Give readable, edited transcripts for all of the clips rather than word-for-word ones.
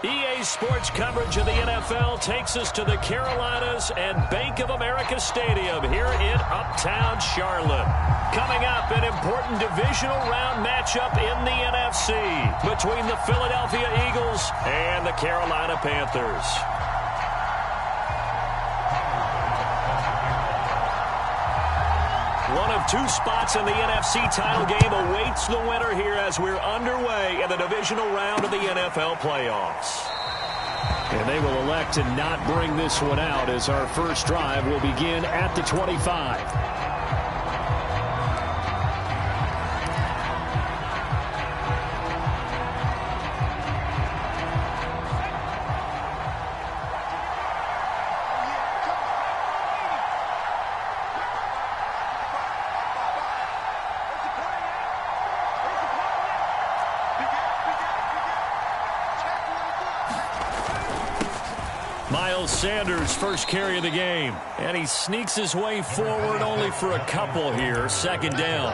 EA Sports coverage of the NFL takes us to the Carolinas and Bank of America Stadium here in Uptown Charlotte. Coming up, an important divisional round matchup in the NFC between the Philadelphia Eagles and the Carolina Panthers. One of two spots in the NFC title game awaits the winner here as we're underway in the divisional round of the NFL playoffs. And they will elect to not bring this one out as our first drive will begin at the 25. Sanders first carry of the game, and he sneaks his way forward only for a couple here. Second down.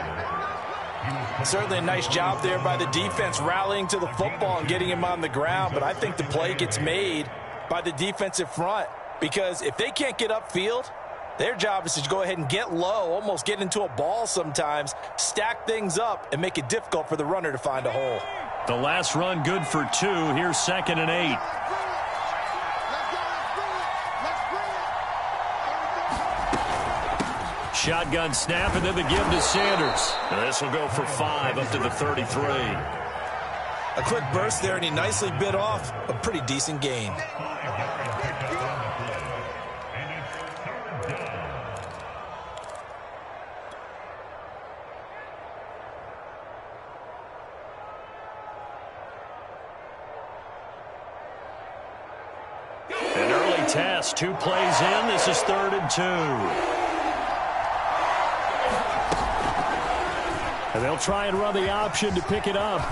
Certainly a nice job there by the defense rallying to the football and getting him on the ground, but I think the play gets made by the defensive front because if they can't get upfield, their job is to go ahead and get low, almost get into a ball sometimes, stack things up, and make it difficult for the runner to find a hole. The last run good for 2. Here's 2nd and 8. Shotgun snap, and then the give to Sanders. And this will go for 5 up to the 33. A quick burst there, and he nicely bit off a pretty decent gain. An early test, 2 plays in. This is 3rd and 2. And they'll try and run the option to pick it up.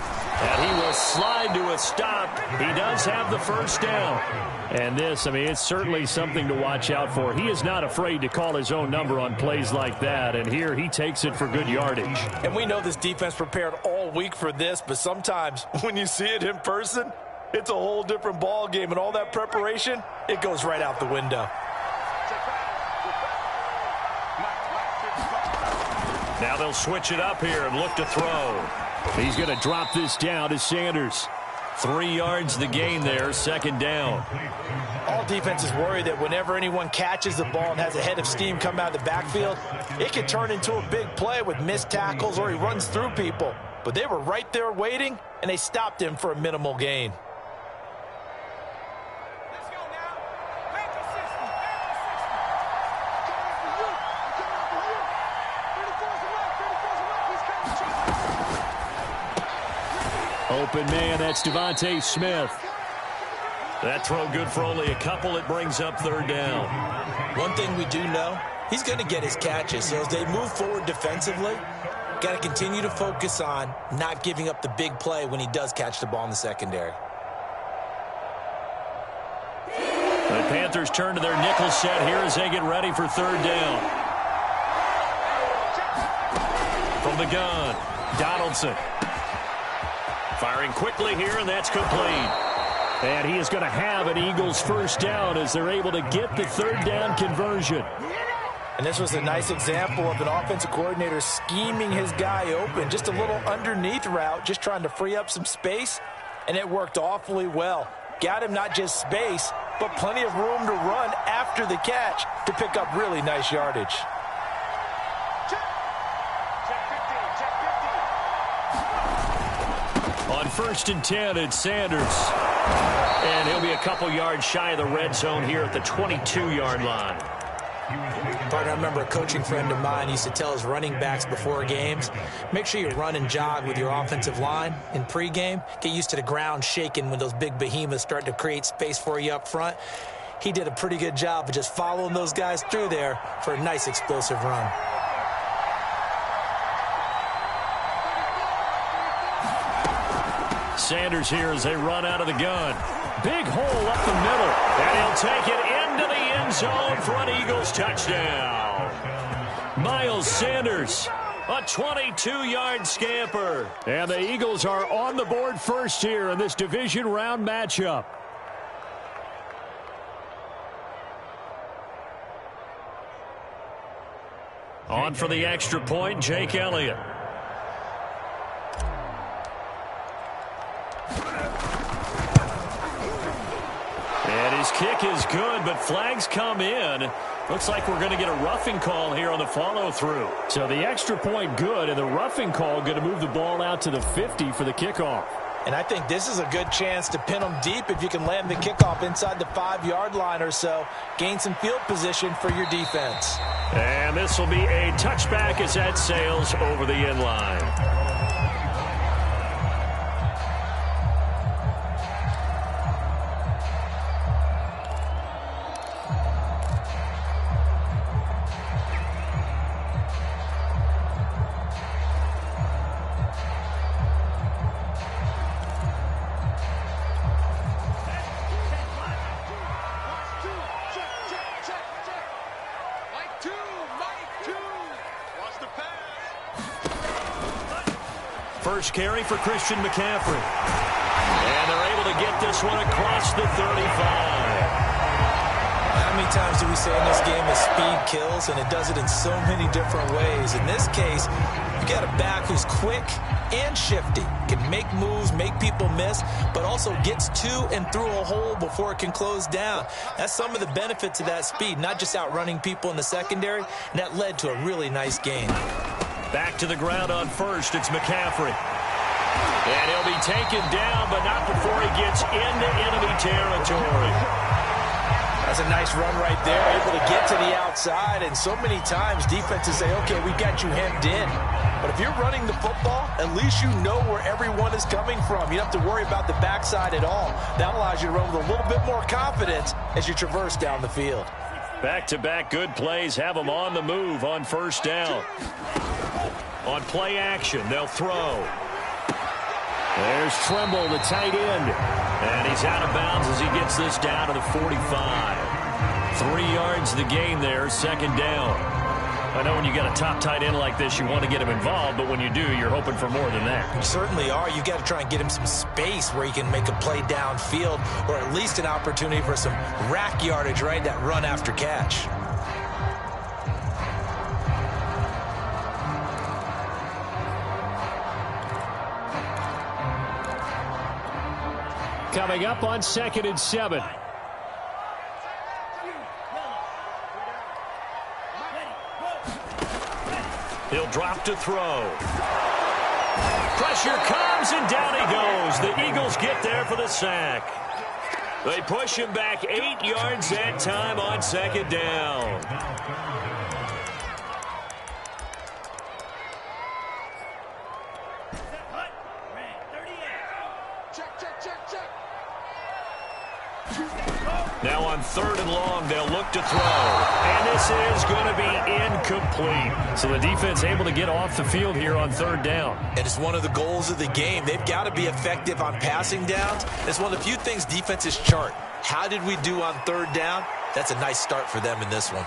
And he will slide to a stop. He does have the first down. And this, I mean, it's certainly something to watch out for. He is not afraid to call his own number on plays like that. And here he takes it for good yardage. And we know this defense prepared all week for this, but sometimes when you see it in person, it's a whole different ball game. And all that preparation, it goes right out the window. Now they'll switch it up here and look to throw. He's going to drop this down to Sanders. 3 yards the gain there, 2nd down. All defenses worry that whenever anyone catches the ball and has a head of steam come out of the backfield, it can turn into a big play with missed tackles or he runs through people. But they were right there waiting, and they stopped him for a minimal gain. Open man, that's Devontae Smith. That throw good for only a couple. It brings up 3rd down. One thing we do know, he's going to get his catches. So as they move forward defensively, got to continue to focus on not giving up the big play when he does catch the ball in the secondary. The Panthers turn to their nickel set here as they get ready for 3rd down. From the gun, Donaldson. Firing quickly here, and that's complete. And he is going to have an Eagles first down as they're able to get the 3rd down conversion. And this was a nice example of an offensive coordinator scheming his guy open. Just a little underneath route, just trying to free up some space, and it worked awfully well. Got him not just space, but plenty of room to run after the catch to pick up really nice yardage. On 1st and 10, it's Sanders. And he'll be a couple yards shy of the red zone here at the 22-yard line. Partner, I remember a coaching friend of mine used to tell his running backs before games, make sure you run and jog with your offensive line in pregame. Get used to the ground shaking when those big behemoths start to create space for you up front. He did a pretty good job of just following those guys through there for a nice explosive run. Sanders here as they run out of the gun. Big hole up the middle. And he'll take it into the end zone for an Eagles touchdown. Miles Sanders, a 22-yard scamper. And the Eagles are on the board first here in this division round matchup. On for the extra point, Jake Elliott. And his kick is good, but flags come in. Looks like we're going to get a roughing call here on the follow-through. So the extra point good, and the roughing call going to move the ball out to the 50 for the kickoff. And I think this is a good chance to pin them deep if you can land the kickoff inside the 5-yard line or so. Gain some field position for your defense. And this will be a touchback as that sails over the end line. First carry for Christian McCaffrey. And they're able to get this one across the 35. How many times do we say in this game that speed kills, and it does it in so many different ways? In this case, you got a back who's quick and shifty, can make moves, make people miss, but also gets to and through a hole before it can close down. That's some of the benefits of that speed, not just outrunning people in the secondary, and that led to a really nice gain. Back to the ground on first, it's McCaffrey. And he'll be taken down, but not before he gets into enemy territory. That's a nice run right there, able to get to the outside, and so many times defenses say, okay, we got you hemmed in. But if you're running the football, at least you know where everyone is coming from. You don't have to worry about the backside at all. That allows you to run with a little bit more confidence as you traverse down the field. Back-to-back good plays have them on the move on first down. On play action, they'll throw. There's Tremble, the tight end. And he's out of bounds as he gets this down to the 45. 3 yards the gain there, second down. I know when you got a top tight end like this, you want to get him involved, but when you do, you're hoping for more than that. You certainly are. You got to try and get him some space where he can make a play downfield, or at least an opportunity for some rack yardage, right? That run after catch. Coming up on 2nd and 7. He'll drop to throw. Pressure comes, and down he goes. The Eagles get there for the sack. They push him back 8 yards that time on second down. Now on 3rd and long, they'll look to throw. And this is going to be incomplete. So the defense able to get off the field here on 3rd down. And it's one of the goals of the game. They've got to be effective on passing downs. It's one of the few things defenses chart. How did we do on 3rd down? That's a nice start for them in this one.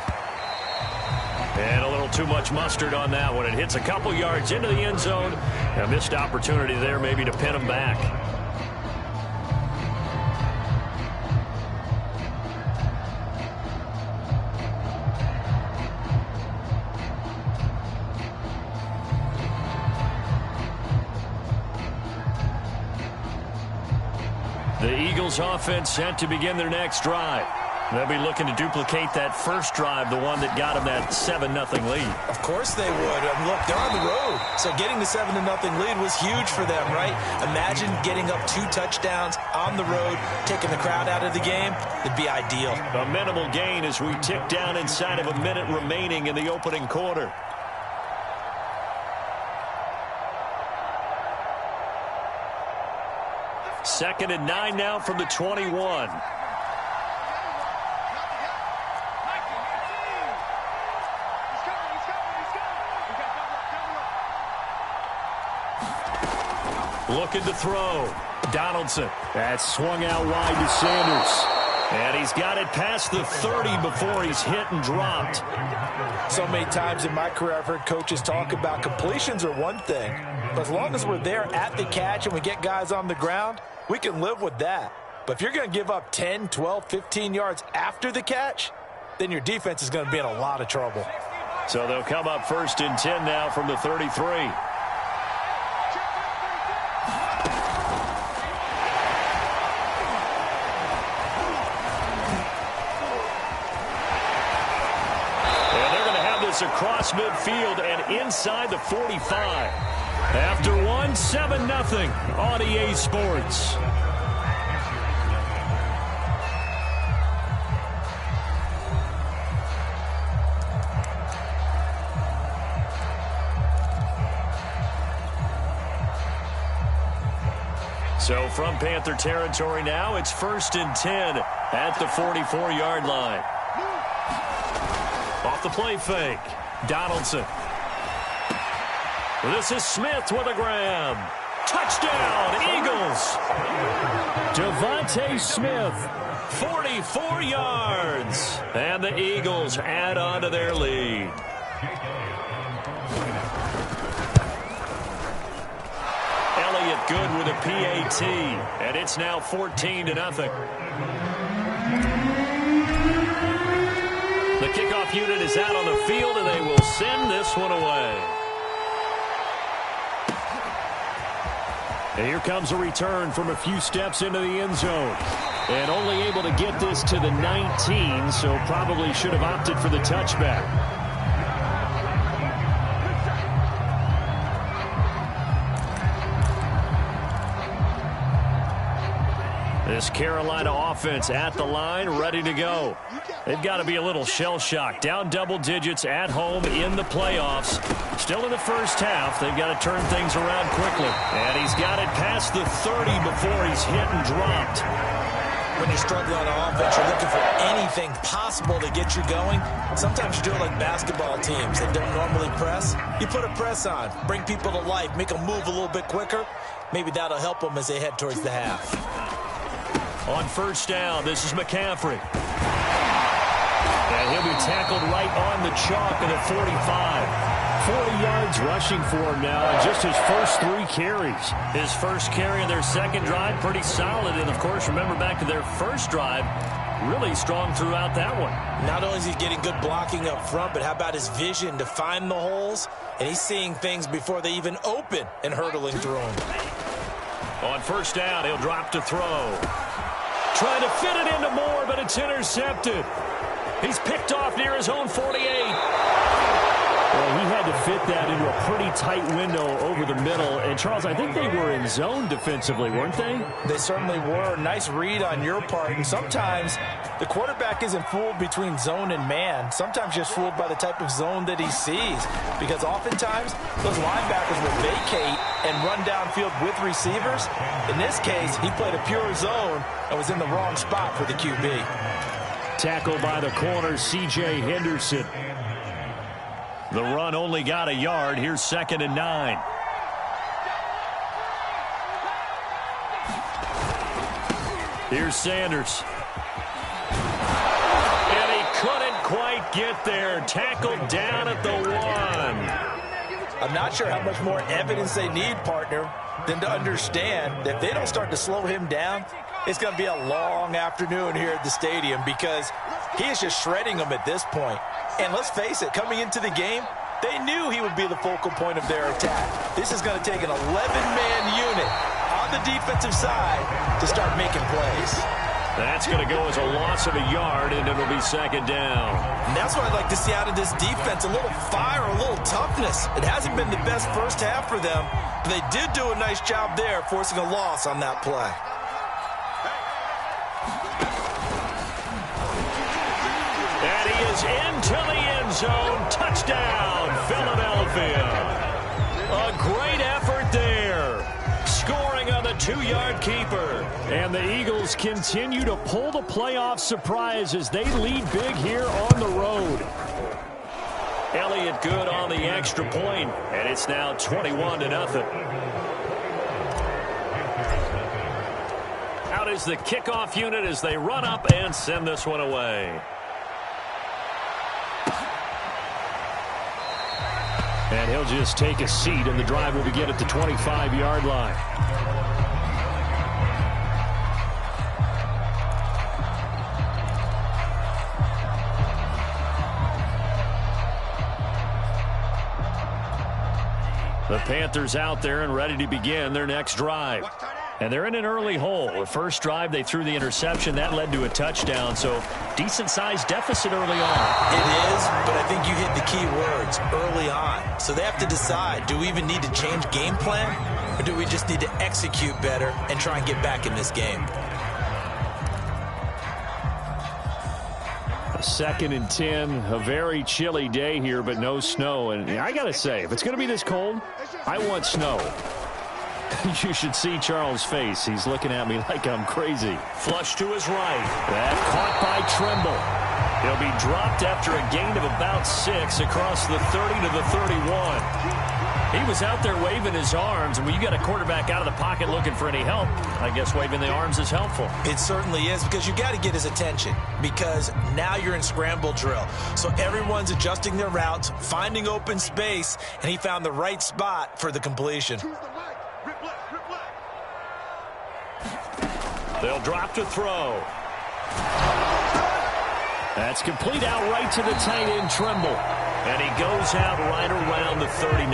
And a little too much mustard on that one. It hits a couple yards into the end zone. A missed opportunity there maybe to pin them back. The Eagles offense set to begin their next drive. They'll be looking to duplicate that first drive, the one that got them that 7-0 lead. Of course they would. Look, they're on the road. So getting the 7-0 lead was huge for them, right? Imagine getting up 2 touchdowns on the road, taking the crowd out of the game. It'd be ideal. A minimal gain as we tick down inside of a minute remaining in the opening quarter. Second and 9 now from the 21. Looking to throw. Donaldson. That swung out wide to Sanders. And he's got it past the 30 before he's hit and dropped. So many times in my career I've heard coaches talk about completions are one thing. But as long as we're there at the catch and we get guys on the ground, we can live with that. But if you're going to give up 10, 12, 15 yards after the catch, then your defense is going to be in a lot of trouble. So they'll come up 1st and 10 now from the 33. Across midfield and inside the 45. After one, 7-0 on EA Sports. So from Panther territory now, it's 1st and 10 at the 44-yard line. Off the play fake. Donaldson. This is Smith with a grab. Touchdown, Eagles. Devontae Smith, 44 yards. And the Eagles add on to their lead. Elliott good with a PAT. And it's now 14-0. The kickoff unit is out on the field, and they will send this one away. And here comes a return from a few steps into the end zone. And only able to get this to the 19, so probably should have opted for the touchback. This Carolina offense at the line, ready to go. They've got to be a little shell-shocked. Down double digits at home in the playoffs. Still in the first half. They've got to turn things around quickly. And he's got it past the 30 before he's hit and dropped. When you're struggling on offense, you're looking for anything possible to get you going. Sometimes you do it like basketball teams that don't normally press. You put a press on, bring people to life, make them move a little bit quicker. Maybe that'll help them as they head towards the half. On 1st down, this is McCaffrey. And he'll be tackled right on the chalk of the 45. 40 yards rushing for him now in just his first 3 carries. His first carry of their second drive, pretty solid. And, of course, remember back to their first drive, really strong throughout that one. Not only is he getting good blocking up front, but how about his vision to find the holes? And he's seeing things before they even open and hurdling through them. On 1st down, he'll drop to throw. Trying to fit it into Moore, but it's intercepted. He's picked off near his own 48. Well, he had to fit that into a pretty tight window over the middle. And, Charles, I think they were in zone defensively, weren't they? They certainly were. Nice read on your part. And sometimes the quarterback isn't fooled between zone and man. Sometimes just fooled by the type of zone that he sees. Because oftentimes, those linebackers will vacate and run downfield with receivers. In this case, he played a pure zone and was in the wrong spot for the QB. Tackled by the corner, C.J. Henderson. The run only got a yard. Here's 2nd and 9. Here's Sanders. And he couldn't quite get there. Tackled down at the 1. I'm not sure how much more evidence they need, partner, than to understand that if they don't start to slow him down, it's going to be a long afternoon here at the stadium because he is just shredding them at this point. And let's face it, coming into the game, they knew he would be the focal point of their attack. This is going to take an 11-man unit on the defensive side to start making plays. That's going to go as a loss of a yard, and it'll be 2nd down. And that's what I'd like to see out of this defense, a little fire, a little toughness. It hasn't been the best first half for them, but they did do a nice job there, forcing a loss on that play. And he is into the end zone. Touchdown, Philadelphia. A great effort there. Scoring on the 2-yard keeper. And the Eagles continue to pull the playoff surprise as they lead big here on the road. Elliott good on the extra point, and it's now 21-0. Out is the kickoff unit as they run up and send this one away. And he'll just take a seat, and the drive will begin at the 25-yard line. The Panthers out there and ready to begin their next drive. And they're in an early hole. The first drive, they threw the interception. That led to a touchdown, so decent-sized deficit early on. It is, but I think you hit the key words, early on. So they have to decide, do we even need to change game plan, or do we just need to execute better and try and get back in this game? A 2nd and 10, a very chilly day here, but no snow. And I got to say, if it's going to be this cold, I want snow. You should see Charles' face. He's looking at me like I'm crazy. Flush to his right. That caught by Trimble. He'll be dropped after a gain of about 6 across the 30 to the 31. He was out there waving his arms, and when you got a quarterback out of the pocket looking for any help, I guess waving the arms is helpful. It certainly is, because you got to get his attention, because now you're in scramble drill. So everyone's adjusting their routes, finding open space, and he found the right spot for the completion. They'll drop to throw. That's complete out right to the tight end, Trimble. And he goes out right around the 39.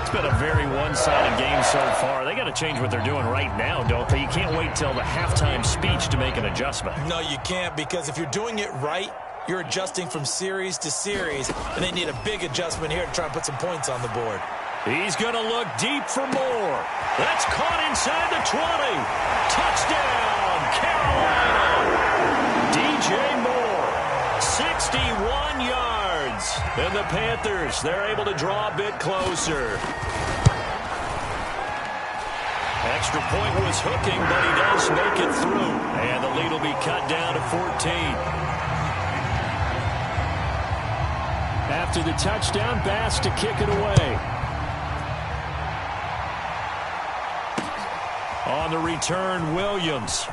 It's been a very one-sided game so far. They got to change what they're doing right now, don't they? You can't wait till the halftime speech to make an adjustment. No, you can't, because if you're doing it right, you're adjusting from series to series, and they need a big adjustment here to try and put some points on the board. He's going to look deep for more. That's caught inside the 20. Touchdown, Carolina. DJ Moore, 61 yards. And the Panthers, they're able to draw a bit closer. Extra point was hooking, but he does make it through. And the lead will be cut down to 14. After the touchdown, Bass to kick it away. On the return, Williams.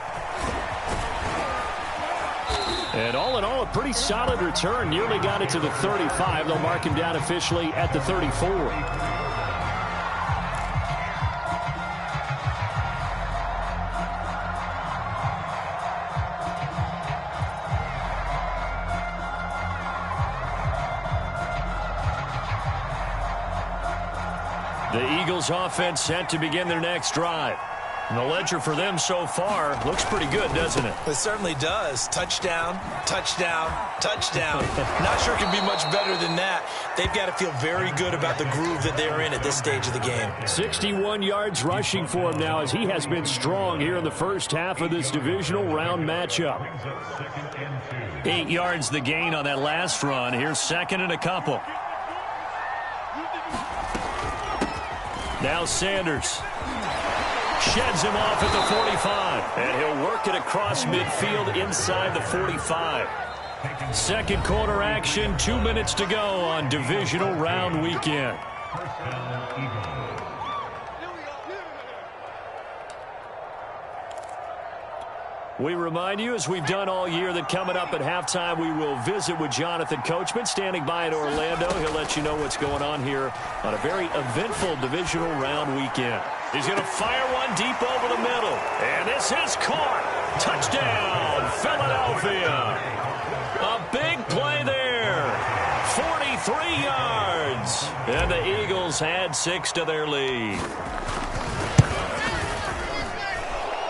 And all in all, a pretty solid return. Nearly got it to the 35. They'll mark him down officially at the 34. The Eagles offense set to begin their next drive. And the ledger for them so far looks pretty good, doesn't it? It certainly does. Touchdown, touchdown, touchdown. Not sure it can be much better than that. They've got to feel very good about the groove that they're in at this stage of the game. 61 yards rushing for him now, as he has been strong here in the first half of this divisional round matchup. 8 yards the gain on that last run. Here's 2nd and a couple. Now Sanders. Sheds him off at the 45. And he'll work it across midfield inside the 45. Second quarter action, 2 minutes to go on divisional round weekend. We remind you, as we've done all year, that coming up at halftime, we will visit with Jonathan Coachman, standing by in Orlando. He'll let you know what's going on here on a very eventful divisional round weekend. He's going to fire one deep over the middle. And this is caught. Touchdown, Philadelphia. A big play there. 43 yards. And the Eagles add 6 to their lead.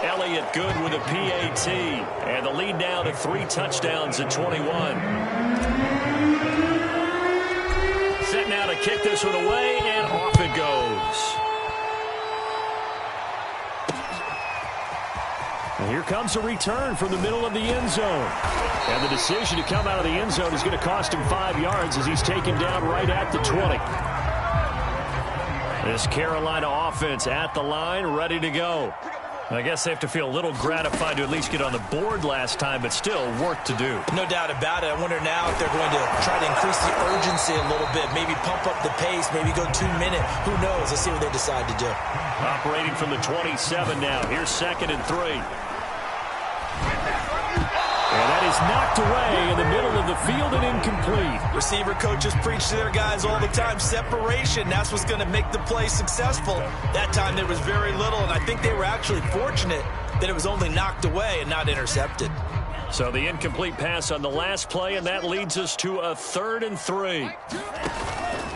Elliott good with a PAT. And the lead now to 3 touchdowns at 21. Set now to kick this one away, and off it goes. And here comes a return from the middle of the end zone. And the decision to come out of the end zone is going to cost him 5 yards as he's taken down right at the 20. This Carolina offense at the line, ready to go. I guess they have to feel a little gratified to at least get on the board last time, but still work to do. No doubt about it. I wonder now if they're going to try to increase the urgency a little bit, maybe pump up the pace, maybe go 2 minute. Who knows? Let's see what they decide to do. Operating from the 27 now. Here's 2nd and 3. And that is knocked away in the middle of the field and incomplete. Receiver coaches preach to their guys all the time. Separation, that's what's going to make the play successful. That time there was very little, and I think they were actually fortunate that it was only knocked away and not intercepted. So the incomplete pass on the last play, and that leads us to a 3rd and 3.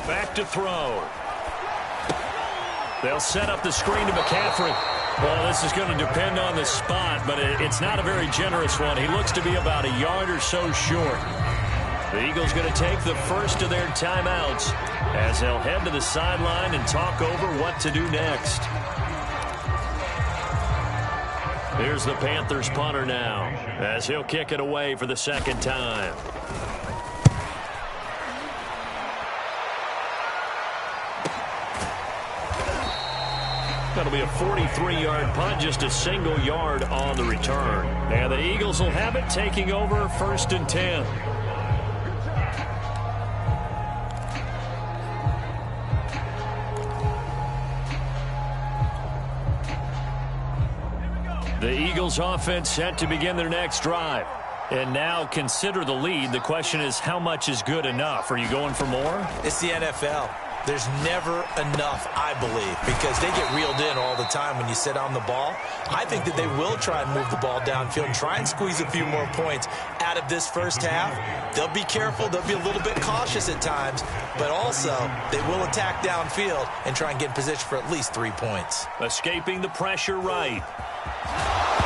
Back to throw. They'll set up the screen to McCaffrey. Well, this is going to depend on the spot, but it's not a very generous one. He looks to be about a yard or so short. The Eagles going to take the first of their timeouts as they'll head to the sideline and talk over what to do next. Here's the Panthers punter now as he'll kick it away for the second time. That'll be a 43-yard punt, just a single yard on the return. And the Eagles will have it, taking over 1st and 10. The Eagles offense set to begin their next drive. And now consider the lead. The question is, how much is good enough? Are you going for more? It's the NFL. There's never enough, I believe, because they get reeled in all the time when you sit on the ball. I think that they will try and move the ball downfield and try and squeeze a few more points out of this first half. They'll be careful. They'll be a little bit cautious at times, but also they will attack downfield and try and get in position for at least 3 points. Escaping the pressure right.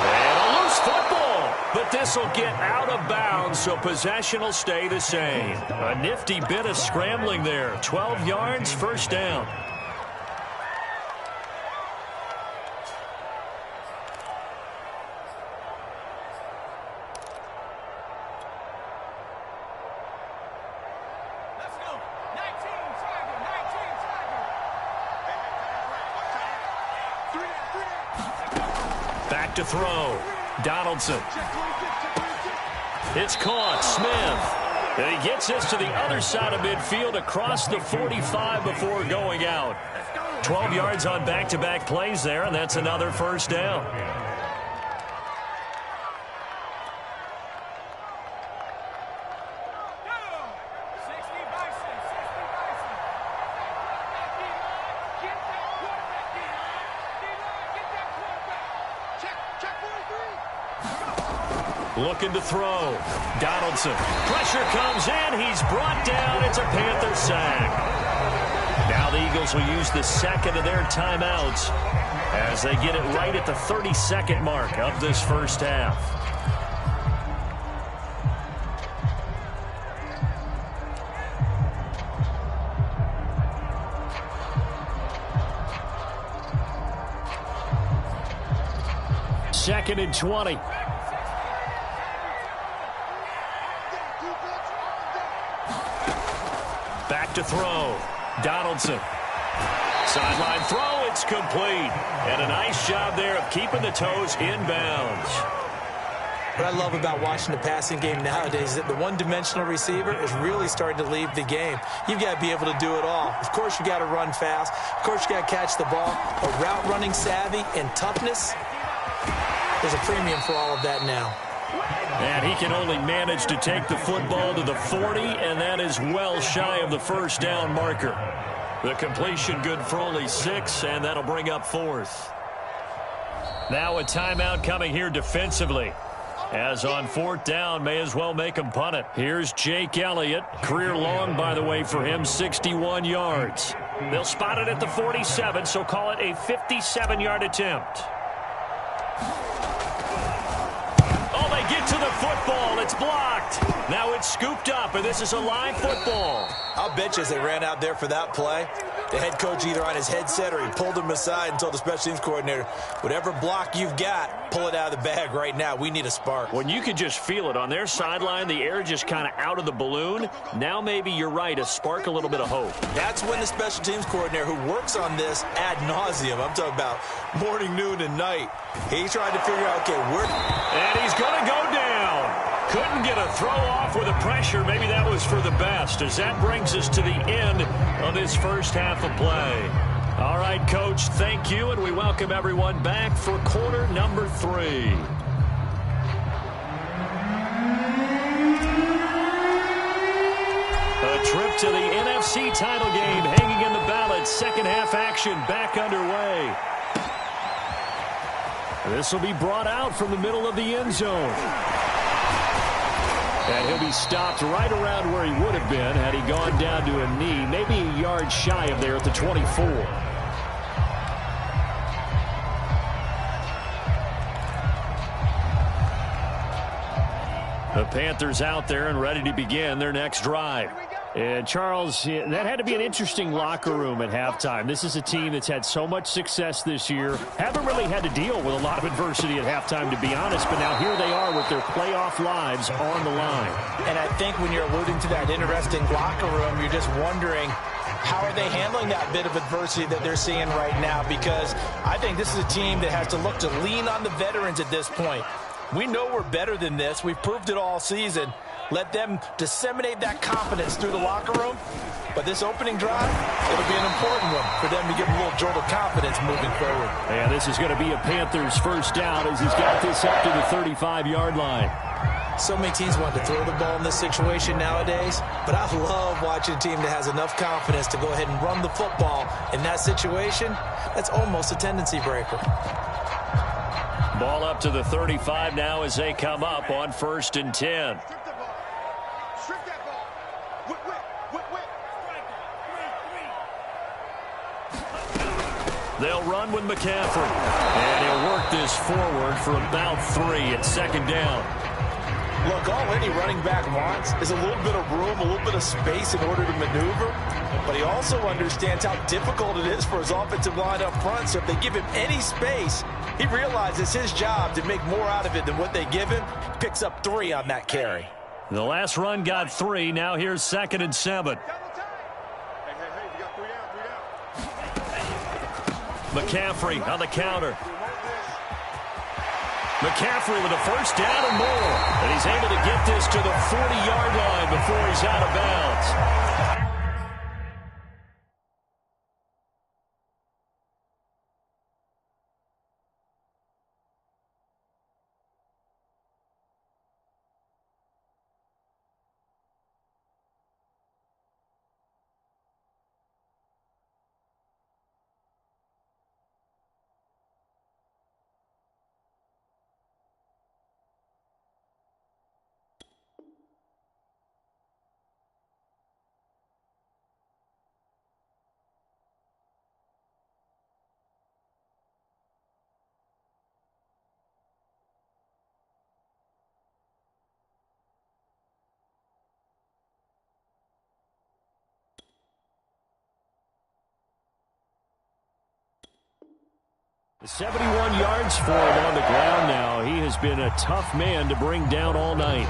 And a loose football, but this will get out of bounds, so possession will stay the same. A nifty bit of scrambling there. 12 yards, first down. Back to throw. Donaldson. It's caught. Smith. And he gets this to the other side of midfield across the 45 before going out. 12 yards on back-to-back plays there, and that's another first down. Looking to throw. Donaldson. Pressure comes in. He's brought down. It's a Panther sack. Now the Eagles will use the second of their timeouts as they get it right at the 32nd mark of this first half. Second and 20. Back to throw. Donaldson. Sideline throw. It's complete. And a nice job there of keeping the toes inbounds. What I love about watching the passing game nowadays is that the one-dimensional receiver is really starting to leave the game. You've got to be able to do it all. Of course, you got to run fast. Of course, you got to catch the ball. But route running savvy and toughness, there's a premium for all of that now. And he can only manage to take the football to the 40, and that is well shy of the first down marker. The completion good for only 6, and that'll bring up 4th. Now a timeout coming here defensively. As on 4th down, may as well make him punt it. Here's Jake Elliott. Career long, by the way, for him, 61 yards. They'll spot it at the 47, so call it a 57-yard attempt. Get to the football. It's blocked. Now it's scooped up, and this is a live football. I'll bet you as they ran out there for that play, the head coach either on his headset or he pulled him aside and told the special teams coordinator, whatever block you've got, pull it out of the bag right now. We need a spark. When you could just feel it on their sideline, the air just kind of out of the balloon. Now maybe you're right, a spark, a little bit of hope. That's when the special teams coordinator who works on this ad nauseum, I'm talking about morning, noon, and night, he's trying to figure out, okay, where... And he's going to go down. Couldn't get a throw off with the pressure. Maybe that was for the best, as that brings us to the end of this first half of play. All right, Coach, thank you, and we welcome everyone back for quarter number 3. A trip to the NFC title game hanging in the balance. Second half action back underway. This will be brought out from the middle of the end zone. And he'll be stopped right around where he would have been had he gone down to a knee, maybe a yard shy of there at the 24. The Panthers out there and ready to begin their next drive. And, Charles, that had to be an interesting locker room at halftime. This is a team that's had so much success this year. Haven't really had to deal with a lot of adversity at halftime, to be honest. But now here they are with their playoff lives on the line. And I think when you're alluding to that interesting locker room, you're just wondering, how are they handling that bit of adversity that they're seeing right now? Because I think this is a team that has to look to lean on the veterans at this point. We know we're better than this. We've proved it all season. Let them disseminate that confidence through the locker room. But this opening drive, it'll be an important one for them to give them a little jolt of confidence moving forward. And this is going to be a Panthers first down as he's got this up to the 35-yard line. So many teams want to throw the ball in this situation nowadays, but I love watching a team that has enough confidence to go ahead and run the football in that situation. That's almost a tendency breaker. Ball up to the 35 now as they come up on 1st and 10. They'll run with McCaffrey. And he'll work this forward for about 3 at 2nd down. Look, all any running back wants is a little bit of room, a little bit of space in order to maneuver. But he also understands how difficult it is for his offensive line up front. So if they give him any space, he realizes his job to make more out of it than what they give him. Picks up 3 on that carry. The last run got 3. Now here's 2nd and 7. McCaffrey on the counter. McCaffrey with a first down and more. And he's able to get this to the 40-yard line before he's out of bounds. The 71 yards for him on the ground now. He has been a tough man to bring down all night.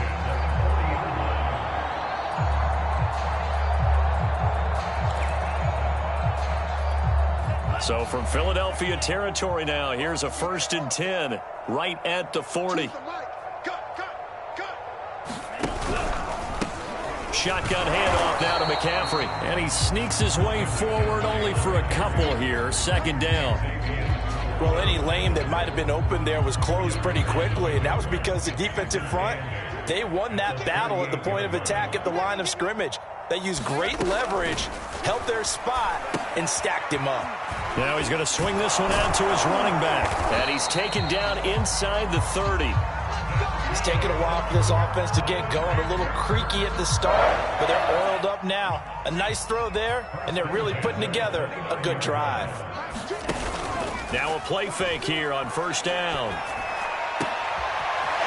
So from Philadelphia territory now, here's a 1st and 10 right at the 40. Shotgun handoff now to McCaffrey. And he sneaks his way forward only for a couple here. 2nd down. Well, any lane that might have been open there was closed pretty quickly, and that was because the defensive front, they won that battle at the point of attack at the line of scrimmage. They used great leverage, held their spot, and stacked him up. Now he's going to swing this one out to his running back. And he's taken down inside the 30. It's taken a while for this offense to get going. A little creaky at the start, but they're oiled up now. A nice throw there, and they're really putting together a good drive. Now a play fake here on 1st down.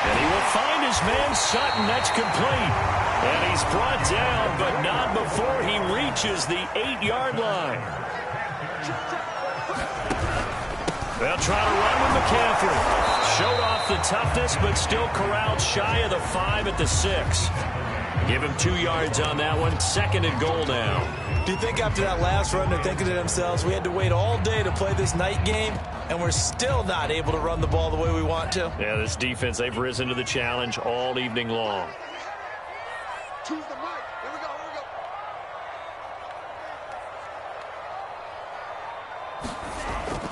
And he will find his man Sutton. That's complete. And he's brought down, but not before he reaches the 8-yard line. They'll try to run with McCaffrey. Showed off the toughness, but still corralled shy of the 5 at the 6. Give him 2 yards on that one. 2nd and goal now. Do you think after that last run they're thinking to themselves, we had to wait all day to play this night game, and we're still not able to run the ball the way we want to? Yeah, this defense, they've risen to the challenge all evening long. Choose the mic. Here we go.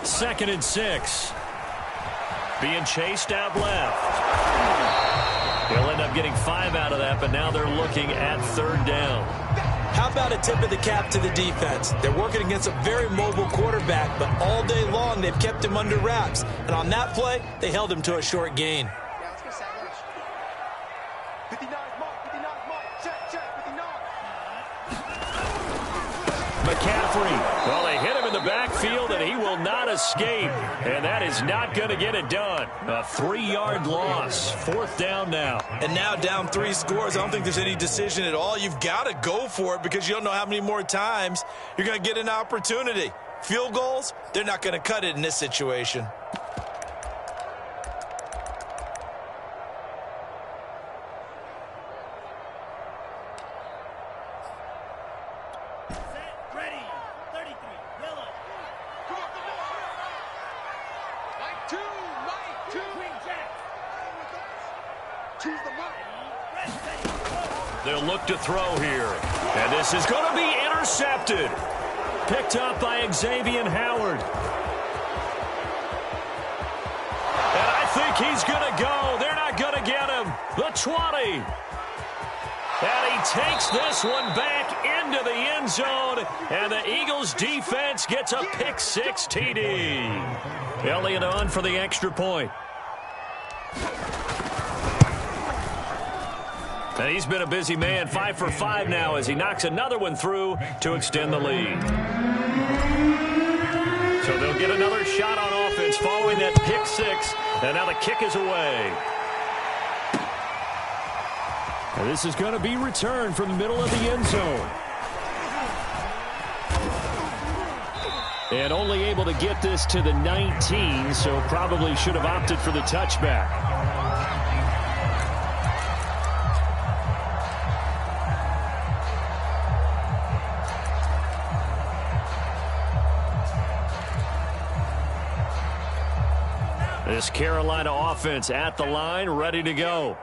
2nd and 6. Being chased out left. He'll end up getting 5 out of that, but now they're looking at 3rd down. How about a tip of the cap to the defense? They're working against a very mobile quarterback, but all day long they've kept him under wraps. And on that play, they held him to a short gain. 59 mark, check, 59. McCaffrey. Well, they hit him in the backfield, and he will not escape. And that is not going to get it done. A 3-yard loss. 4th down now. And now down 3 scores. I don't think there's any decision at all. You've got to go for it because you don't know how many more times you're going to get an opportunity. Field goals, they're not going to cut it in this situation. They'll look to throw here. And this is going to be intercepted. Picked up by Xavier Howard. And I think he's going to go. They're not going to get him. The 20. And he takes this one back into the end zone. And the Eagles defense gets a pick 6 TD. Elliott on for the extra point. And he's been a busy man, 5 for 5 now as he knocks another one through to extend the lead. So they'll get another shot on offense following that pick 6. And now the kick is away. And this is going to be returned from the middle of the end zone. And only able to get this to the 19, so probably should have opted for the touchback. This Carolina offense at the line, ready to go.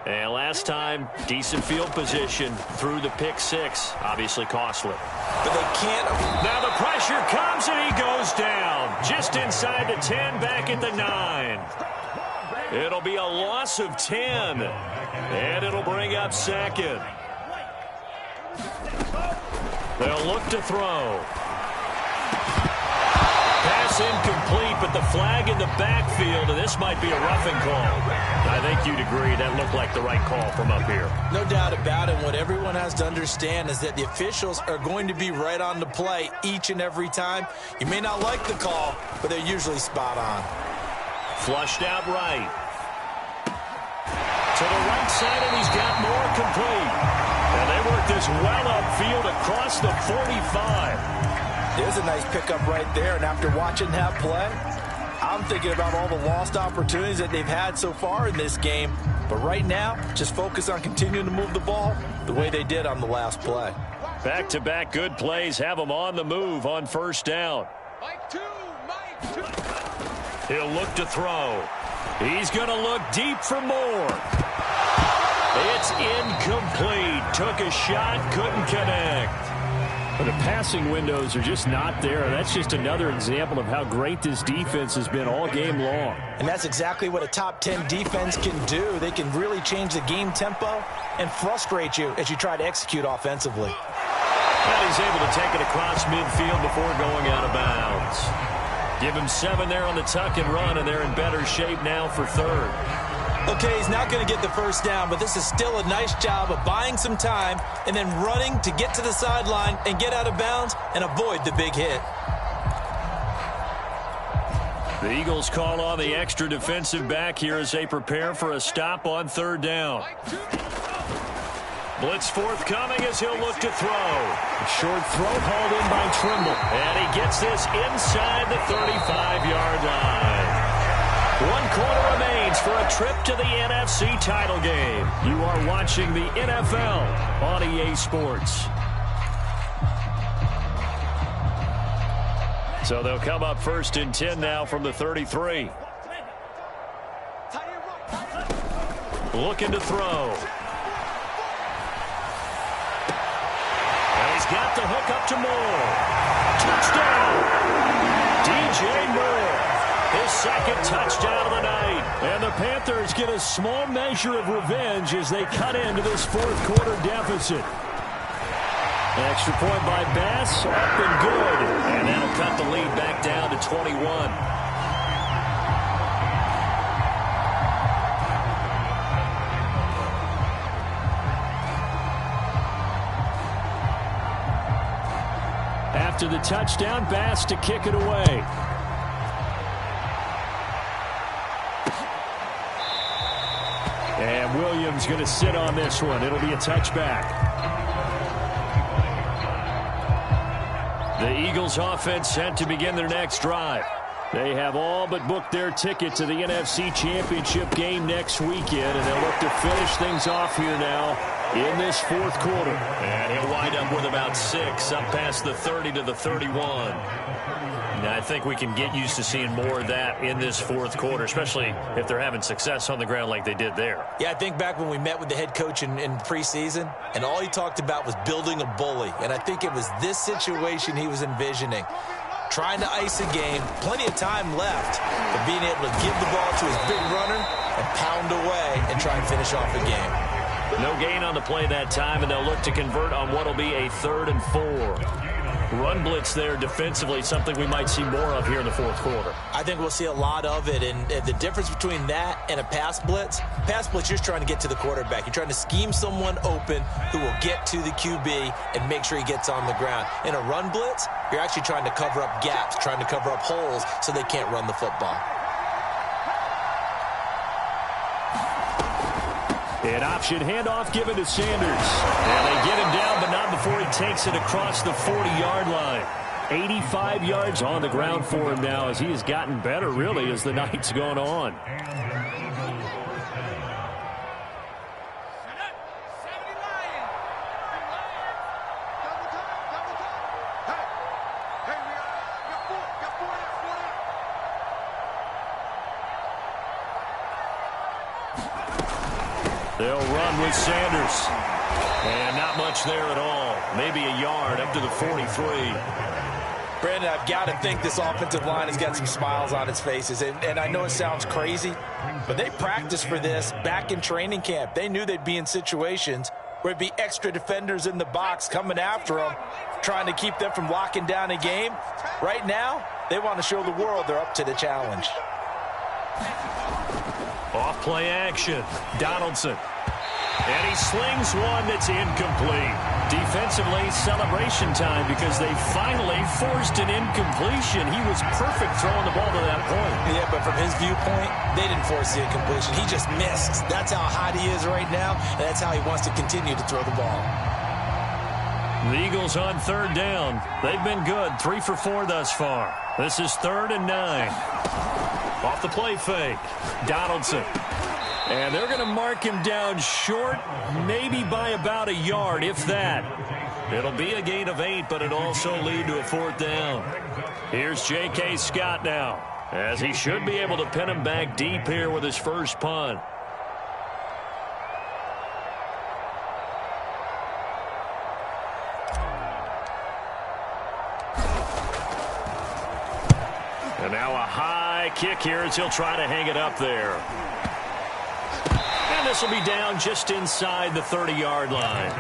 And last time, decent field position through the pick 6. Obviously costly. But they can't. Now the pressure comes and he goes down. Just inside the 10, back at the 9. It'll be a loss of 10. And it'll bring up 2nd. They'll look to throw. Pass incomplete, but the flag in the backfield, and this might be a roughing call. I think you'd agree that looked like the right call from up here. No doubt about it. What everyone has to understand is that the officials are going to be right on the play each and every time. You may not like the call, but they're usually spot on. Flushed out right. To the right side, and he's got more complete. And they work this well upfield across the 45. There's a nice pickup right there, and after watching that play, I'm thinking about all the lost opportunities that they've had so far in this game. But right now, just focus on continuing to move the ball the way they did on the last play. Back-to-back good plays have them on the move on 1st down. He'll look to throw. He's going to look deep for more. It's incomplete. Took a shot, couldn't connect. But the passing windows are just not there. That's just another example of how great this defense has been all game long. And that's exactly what a top 10 defense can do. They can really change the game tempo and frustrate you as you try to execute offensively. And he's able to take it across midfield before going out of bounds. Give him 7 there on the tuck and run, and they're in better shape now for 3rd. Okay, he's not going to get the 1st down, but this is still a nice job of buying some time and then running to get to the sideline and get out of bounds and avoid the big hit. The Eagles call on the extra defensive back here as they prepare for a stop on 3rd down. Blitz forthcoming as he'll look to throw. A short throw hauled in by Trimble. And he gets this inside the 35-yard line. 1 quarter remains for a trip to the NFC title game. You are watching the NFL on EA Sports. So they'll come up 1st and 10 now from the 33. Looking to throw. And he's got the hook up to Moore. Touchdown! DJ Moore. His 2nd touchdown of the night. And the Panthers get a small measure of revenge as they cut into this 4th quarter deficit. Extra point by Bass, up and good. And that'll cut the lead back down to 21. to the touchdown pass to kick it away. And Williams going to sit on this one. It'll be a touchback. The Eagles offense set to begin their next drive. They have all but booked their ticket to the NFC Championship game next weekend, and they'll look to finish things off here now in this fourth quarter. And he'll wind up with about 6 up past the 30 to the 31. Now, I think we can get used to seeing more of that in this fourth quarter, especially if they're having success on the ground like they did there. Yeah, I think back when we met with the head coach in preseason, and all he talked about was building a bully. And I think it was this situation he was envisioning. Trying to ice a game, plenty of time left, but being able to give the ball to his big runner and pound away and try and finish off a game. No gain on the play that time, and they'll look to convert on what will be a 3rd and 4. Run blitz there defensively, something we might see more of here in the fourth quarter. I think we'll see a lot of it, and the difference between that and a pass blitz, you're just trying to get to the quarterback. You're trying to scheme someone open who will get to the QB and make sure he gets on the ground. In a run blitz, you're actually trying to cover up gaps, trying to cover up holes so they can't run the football. An option handoff given to Sanders. And they get him down, but not before he takes it across the 40-yard line. 85 yards on the ground for him now as he has gotten better, really, as the night's gone on. They'll run with Sanders. And not much there at all. Maybe a yard up to the 43. Brandon, I've got to think this offensive line has got some smiles on its faces. And I know it sounds crazy, but they practiced for this back in training camp. They knew they'd be in situations where it'd be extra defenders in the box coming after them, trying to keep them from locking down a game. Right now, they want to show the world they're up to the challenge. Off play action. Donaldson. And he slings one that's incomplete. Defensively, celebration time because they finally forced an incompletion. He was perfect throwing the ball to that point. Yeah, but from his viewpoint, they didn't force the incompletion. He just missed. That's how hot he is right now, and that's how he wants to continue to throw the ball. The Eagles on 3rd down. They've been good. 3 for 4 thus far. This is 3rd and 9. Off the play fake. Donaldson. And they're going to mark him down short, maybe by about a yard, if that. It'll be a gain of 8, but it'll also lead to a 4th down. Here's J.K. Scott now, as he should be able to pin him back deep here with his first punt. And now a high kick here as he'll try to hang it up there. And this will be down just inside the 30-yard line.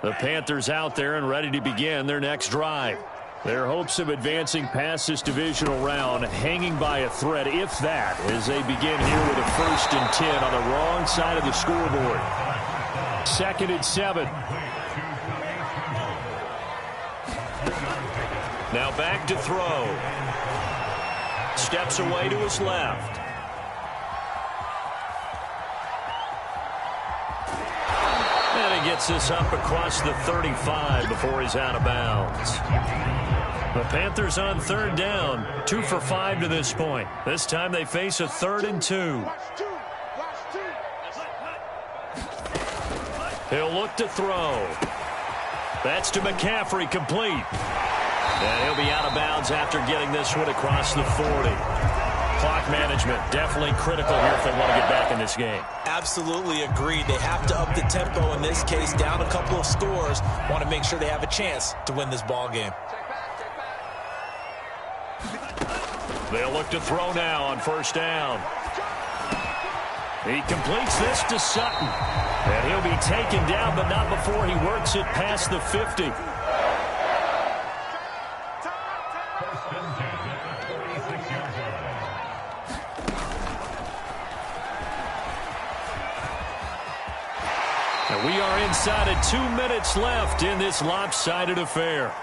The Panthers out there and ready to begin their next drive. Their hopes of advancing past this divisional round hanging by a thread, if that, as they begin here with a 1st and 10 on the wrong side of the scoreboard. 2nd and 7. Now back to throw. Steps away to his left. And he gets this up across the 35 before he's out of bounds. The Panthers on 3rd down. 2 for 5 to this point. This time they face a 3rd and 2. He'll look to throw. That's to McCaffrey, complete. And he'll be out of bounds after getting this one across the 40. Clock management definitely critical here if they want to get back in this game. Absolutely agreed. They have to up the tempo in this case, down a couple of scores. Want to make sure they have a chance to win this ball game. They'll look to throw now on 1st down. He completes this to Sutton. And he'll be taken down, but not before he works it past the 50. And we are inside of 2 minutes left in this lopsided affair.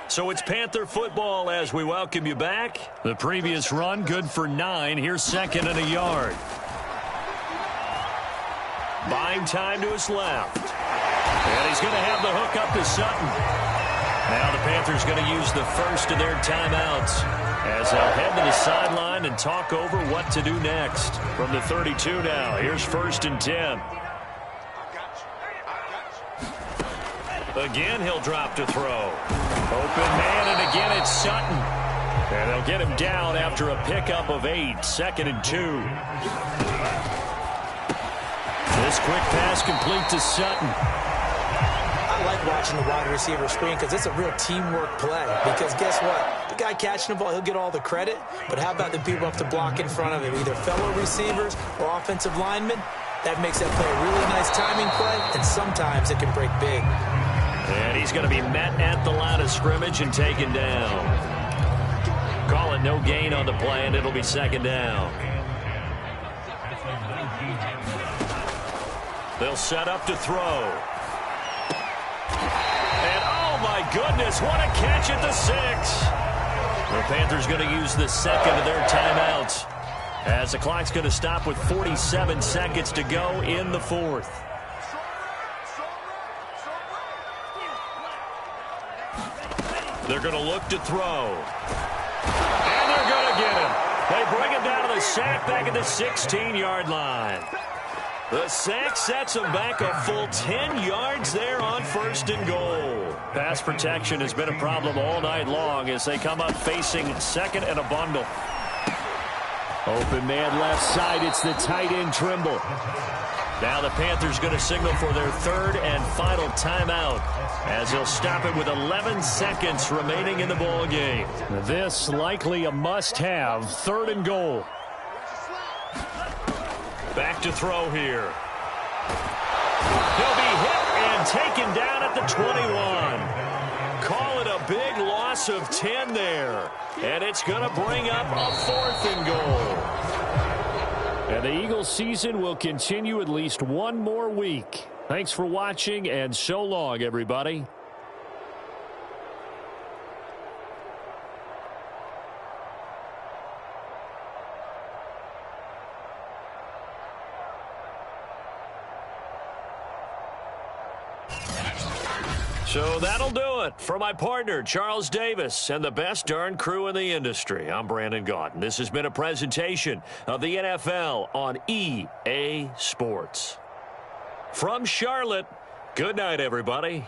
So it's Panther football as we welcome you back. The previous run good for 9. Here's second and a yard. Buying time to his left. And he's going to have the hook up to Sutton. Now the Panthers going to use the first of their timeouts as they'll head to the sideline and talk over what to do next. From the 32 now, here's 1st and 10. Again, he'll drop to throw. Open man, and again it's Sutton. And they'll get him down after a pickup of 8. 2nd and 2. This quick pass complete to Sutton. I like watching the wide receiver screen because it's a real teamwork play. Because guess what? The guy catching the ball, he'll get all the credit. But how about the people up to block in front of him? Either fellow receivers or offensive linemen. That makes that play a really nice timing play. And sometimes it can break big. And he's going to be met at the line of scrimmage and taken down. Call it no gain on the play, and it'll be 2nd down. They'll set up to throw. And oh my goodness, what a catch at the 6. The Panthers going to use the second of their timeouts as the clock's going to stop with 47 seconds to go in the 4th. They're going to look to throw. And they're going to get him. They bring him down to the sack back at the 16-yard line. The sack sets him back a full 10 yards there on 1st and goal. Pass protection has been a problem all night long as they come up facing 2nd and a bundle. Open man left side. It's the tight end Trimble. Now the Panthers going to signal for their 3rd and final timeout as they'll stop it with 11 seconds remaining in the ball game. This likely a must-have. 3rd and goal. Back to throw here. He'll be hit and taken down at the 21. Call it a big loss of 10 there. And it's going to bring up a 4th and goal. And the Eagles season will continue at least one more week. Thanks for watching, and so long, everybody. So that'll do it for my partner, Charles Davis, and the best darn crew in the industry. I'm Brandon Gaudin. This has been a presentation of the NFL on EA Sports. From Charlotte, good night, everybody.